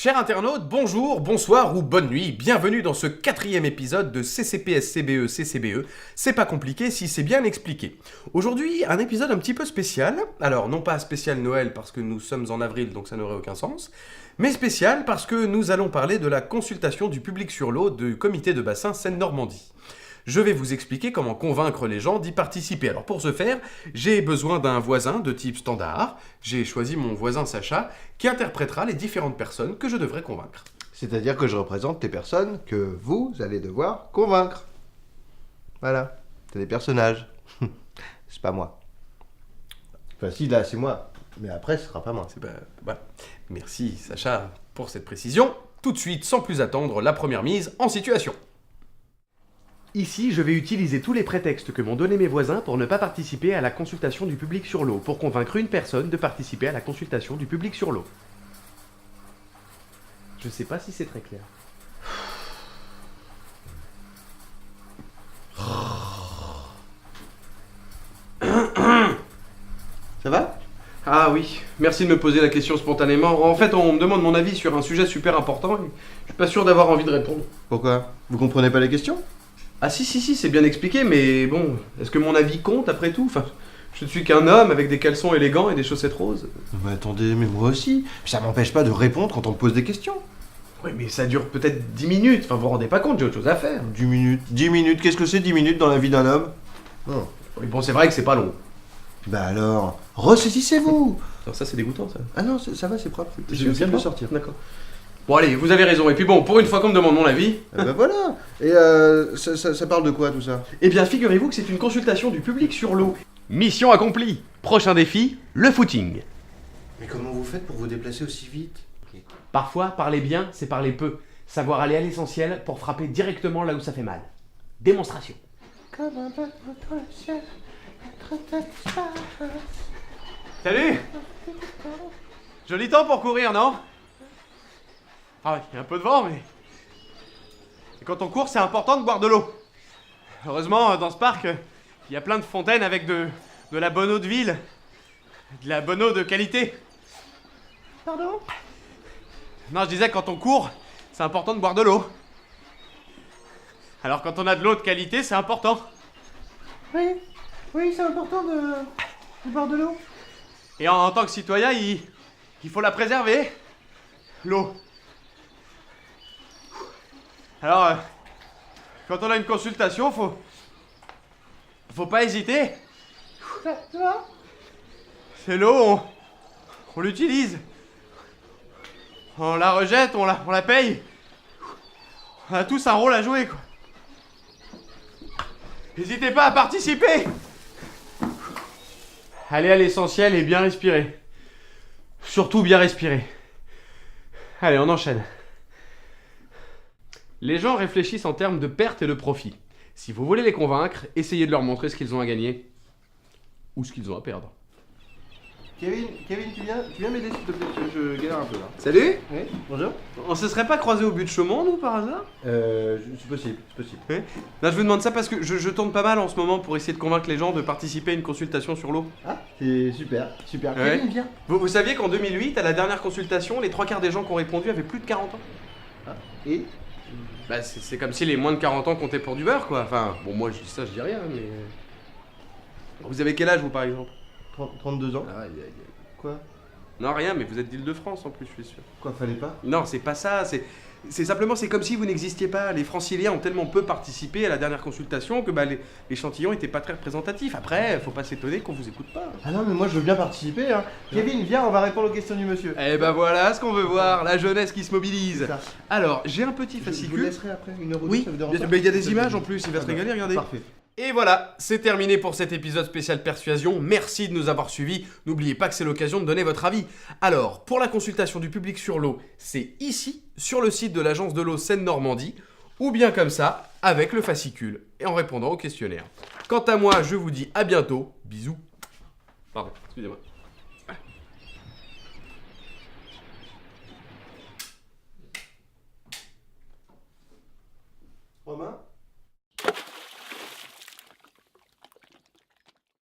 Chers internautes, bonjour, bonsoir ou bonne nuit, bienvenue dans ce 4e épisode de CCPS-CBE CCBE. C'est pas compliqué si c'est bien expliqué. Aujourd'hui, un épisode un petit peu spécial. Alors, non pas spécial Noël parce que nous sommes en avril donc ça n'aurait aucun sens, mais spécial parce que nous allons parler de la consultation du public sur l'eau du comité de bassin Seine-Normandie. Je vais vous expliquer comment convaincre les gens d'y participer. Alors pour ce faire, j'ai besoin d'un voisin de type standard. J'ai choisi mon voisin Sacha, qui interprétera les différentes personnes que je devrais convaincre. C'est-à-dire que je représente les personnes que vous allez devoir convaincre. Voilà, c'est des personnages. C'est pas moi. Enfin si, là c'est moi. Mais après ce sera pas moi. Voilà. Merci Sacha pour cette précision. Tout de suite, sans plus attendre, la première mise en situation. Ici, je vais utiliser tous les prétextes que m'ont donné mes voisins pour ne pas participer à la consultation du public sur l'eau, pour convaincre une personne de participer à la consultation du public sur l'eau. Je sais pas si c'est très clair. Ça va? Ah oui, merci de me poser la question spontanément. En fait, on me demande mon avis sur un sujet super important et je suis pas sûr d'avoir envie de répondre. Pourquoi? Vous comprenez pas les questions? Ah si, c'est bien expliqué, mais bon, est-ce que mon avis compte après tout? Enfin, je ne suis qu'un homme avec des caleçons élégants et des chaussettes roses. Mais attendez, mais moi aussi. Ça m'empêche pas de répondre quand on me pose des questions. Oui, mais ça dure peut-être 10 minutes, enfin vous vous rendez pas compte, j'ai autre chose à faire. 10 minutes. 10 minutes, qu'est-ce que c'est 10 minutes dans la vie d'un homme? Non. Oui, bon, c'est vrai que c'est pas long. Bah alors, ressaisissez-vous. Alors ça, c'est dégoûtant, ça. Ah non, ça va, c'est propre. Je viens de le sortir. D'accord. Bon allez, vous avez raison, et puis bon, pour une fois qu'on me demande mon avis... Bah voilà. Et ça parle de quoi tout ça? Eh bien, figurez-vous que c'est une consultation du public sur l'eau. Mission accomplie. Prochain défi, le footing. Mais comment vous faites pour vous déplacer aussi vite? Parfois, parler bien, c'est parler peu. Savoir aller à l'essentiel pour frapper directement là où ça fait mal. Démonstration. Salut! Joli temps pour courir, non? Ah oui, il y a un peu de vent, mais... Et quand on court, c'est important de boire de l'eau. Heureusement, dans ce parc, il y a plein de fontaines avec de la bonne eau de ville. De la bonne eau de qualité. Pardon? Non, je disais que quand on court, c'est important de boire de l'eau. Alors quand on a de l'eau de qualité, c'est important. Oui, c'est important de boire de l'eau. Et en tant que citoyen, il faut la préserver. L'eau. Alors, quand on a une consultation, faut pas hésiter. C'est l'eau, on l'utilise. On la rejette, on la paye. On a tous un rôle à jouer, quoi. N'hésitez pas à participer. Allez à l'essentiel et bien respirer. Surtout bien respirer. Allez, on enchaîne. Les gens réfléchissent en termes de perte et de profit. Si vous voulez les convaincre, essayez de leur montrer ce qu'ils ont à gagner. Ou ce qu'ils ont à perdre. Kevin, tu viens m'aider s'il te plaît, je galère un peu là. Salut. Oui, bonjour. On se serait pas croisés au but de Chaumont, nous, par hasard? C'est possible. Ouais. Là, je vous demande ça parce que je tourne pas mal en ce moment pour essayer de convaincre les gens de participer à une consultation sur l'eau. Ah, c'est super. Ouais. Kevin, viens. Vous saviez qu'en 2008, à la dernière consultation, les 3/4 des gens qui ont répondu avaient plus de 40 ans? Ah, et Bah, c'est comme si les moins de 40 ans comptaient pour du beurre, quoi. Enfin, bon, moi, je dis ça, je dis rien, mais... Vous avez quel âge, vous, par exemple? 32 ans. Ah, Quoi? Non, rien, mais vous êtes d'Île-de-France, en plus, je suis sûr. Quoi, fallait pas? Non, c'est pas ça, c'est simplement, c'est comme si vous n'existiez pas. Les franciliens ont tellement peu participé à la dernière consultation que bah, l'échantillon était pas très représentatif. Après, faut pas s'étonner qu'on vous écoute pas. Ah non, mais moi je veux bien participer, hein. Kevin, viens, on va répondre aux questions du monsieur. Eh ben voilà ce qu'on veut voir, la jeunesse qui se mobilise. C'est ça. Alors, j'ai un petit Je vous fascicule. laisserai après une heure ou deux, Oui, ça vous dérange pas? mais il y a des images en plus, il va se régaler, regardez. Parfait. Et voilà, c'est terminé pour cet épisode spécial persuasion. Merci de nous avoir suivis. N'oubliez pas que c'est l'occasion de donner votre avis. Alors, pour la consultation du public sur l'eau, c'est ici, sur le site de l'agence de l'eau Seine-Normandie, ou bien comme ça, avec le fascicule, et en répondant au questionnaire. Quant à moi, je vous dis à bientôt. Bisous. Pardon, excusez-moi. Romain?